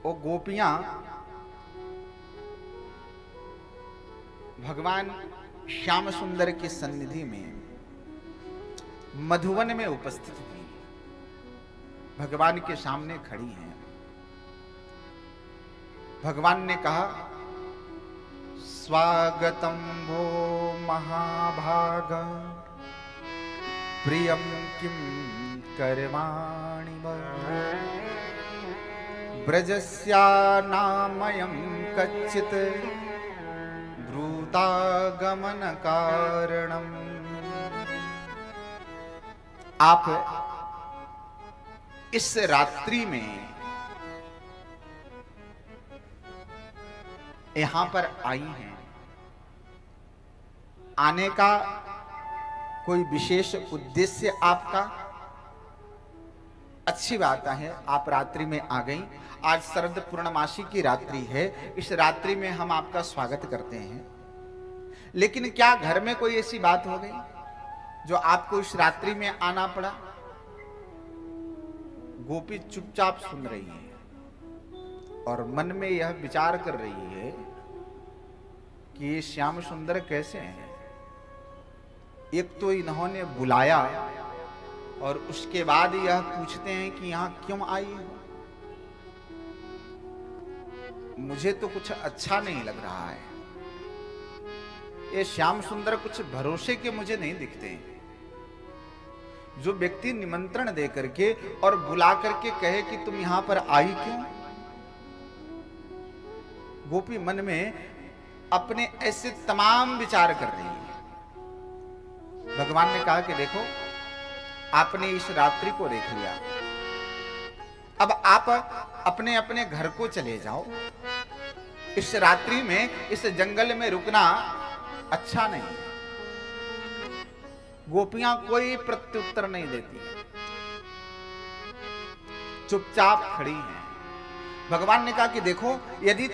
वो गोपियां भगवान श्याम सुंदर की सन्निधि में मधुवन में उपस्थित थी, भगवान के सामने खड़ी हैं। भगवान ने कहा, स्वागतम भो महाभाग प्रियम किम करवाणि ब्रजस्या नामयं कच्चित् ब्रूतागमन कारणम। आप इस रात्रि में यहां पर आई हैं, आने का कोई विशेष उद्देश्य आपका? अच्छी बात है, आप रात्रि में आ गई। आज शरद पूर्णमासी की रात्रि है, इस रात्रि में हम आपका स्वागत करते हैं। लेकिन क्या घर में कोई ऐसी बात हो गई जो आपको इस रात्रि में आना पड़ा? गोपी चुपचाप सुन रही है और मन में यह विचार कर रही है कि ये श्याम सुंदर कैसे हैं। एक तो इन्होंने बुलाया और उसके बाद यह पूछते हैं कि यहां क्यों आई हो। मुझे तो कुछ अच्छा नहीं लग रहा है। ये श्याम सुंदर कुछ भरोसे के मुझे नहीं दिखते हैं। जो व्यक्ति निमंत्रण दे करके और बुला करके कहे कि तुम यहां पर आई क्यों। गोपी मन में अपने ऐसे तमाम विचार कर रही है। भगवान ने कहा कि देखो, आपने इस रात्रि को देख लिया, अब आप अपने अपने घर को चले जाओ। इस रात्रि में इस जंगल में रुकना अच्छा नहीं। गोपियां कोई प्रत्युत्तर नहीं देती, चुपचाप खड़ी हैं। भगवान ने कहा कि देखो, यदि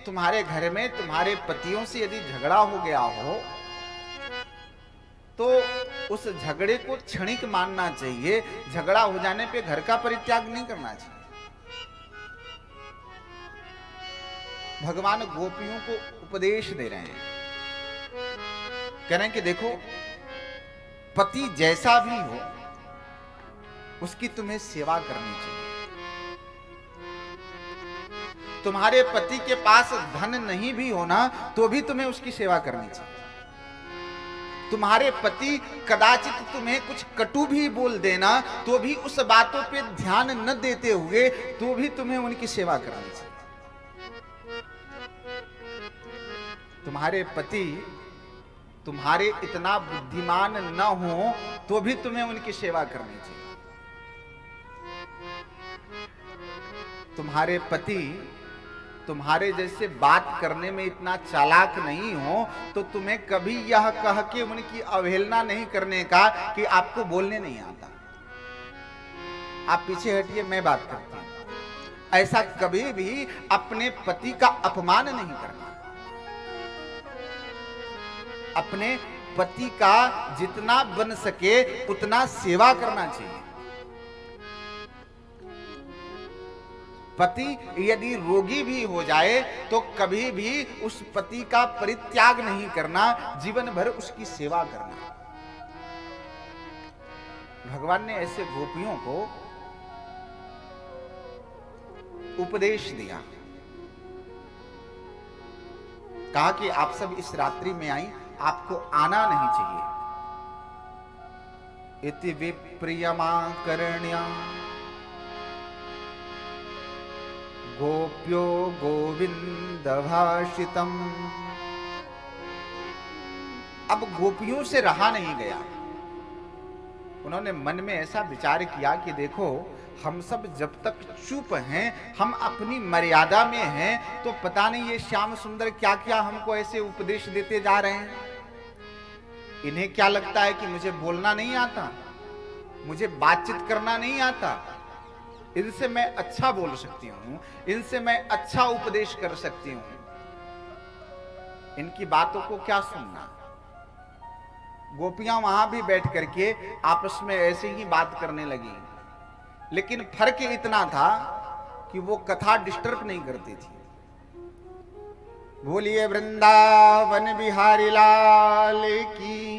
तुम्हारे घर में तुम्हारे पतियों से यदि झगड़ा हो गया हो तो उस झगड़े को क्षणिक मानना चाहिए। झगड़ा हो जाने पे घर का परित्याग नहीं करना चाहिए। भगवान गोपियों को उपदेश दे रहे हैं, कह रहे हैं कि देखो, पति जैसा भी हो उसकी तुम्हें सेवा करनी चाहिए। तुम्हारे पति के पास धन नहीं भी होना तो भी तुम्हें उसकी सेवा करनी चाहिए। तुम्हारे पति कदाचित तुम्हें कुछ कटु भी बोल देना तो भी उस बातों पे ध्यान न देते हुए तो भी तुम्हें उनकी सेवा करनी चाहिए। तुम्हारे पति तुम्हारे इतना बुद्धिमान न हो तो भी तुम्हें उनकी सेवा करनी चाहिए। तुम्हारे पति तुम्हारे जैसे बात करने में इतना चालाक नहीं हो तो तुम्हें कभी यह कह के उनकी अवहेलना नहीं करने का कि आपको बोलने नहीं आता। आप पीछे हटिए, मैं बात करता हूं। ऐसा कभी भी अपने पति का अपमान नहीं करना। अपने पति का जितना बन सके उतना सेवा करना चाहिए। पति यदि रोगी भी हो जाए तो कभी भी उस पति का परित्याग नहीं करना, जीवन भर उसकी सेवा करना। भगवान ने ऐसे गोपियों को उपदेश दिया, कहा कि आप सब इस रात्रि में आई, आपको आना नहीं चाहिए। इति विप्रियमाकर्ण्या गोप्यो गोविंद भाषितम। अब गोपियों से रहा नहीं गया। उन्होंने मन में ऐसा विचार किया कि देखो, हम सब जब तक चुप हैं, हम अपनी मर्यादा में हैं, तो पता नहीं ये श्याम सुंदर क्या क्या हमको ऐसे उपदेश देते जा रहे हैं। इन्हें क्या लगता है कि मुझे बोलना नहीं आता, मुझे बातचीत करना नहीं आता। इनसे मैं अच्छा बोल सकती हूं, इनसे मैं अच्छा उपदेश कर सकती हूं। इनकी बातों को क्या सुनना। गोपियां वहां भी बैठ करके आपस में ऐसे ही बात करने लगी। लेकिन फर्क इतना था कि वो कथा डिस्टर्ब नहीं करती थी। बोलिए वृंदावन बिहारी लाल की।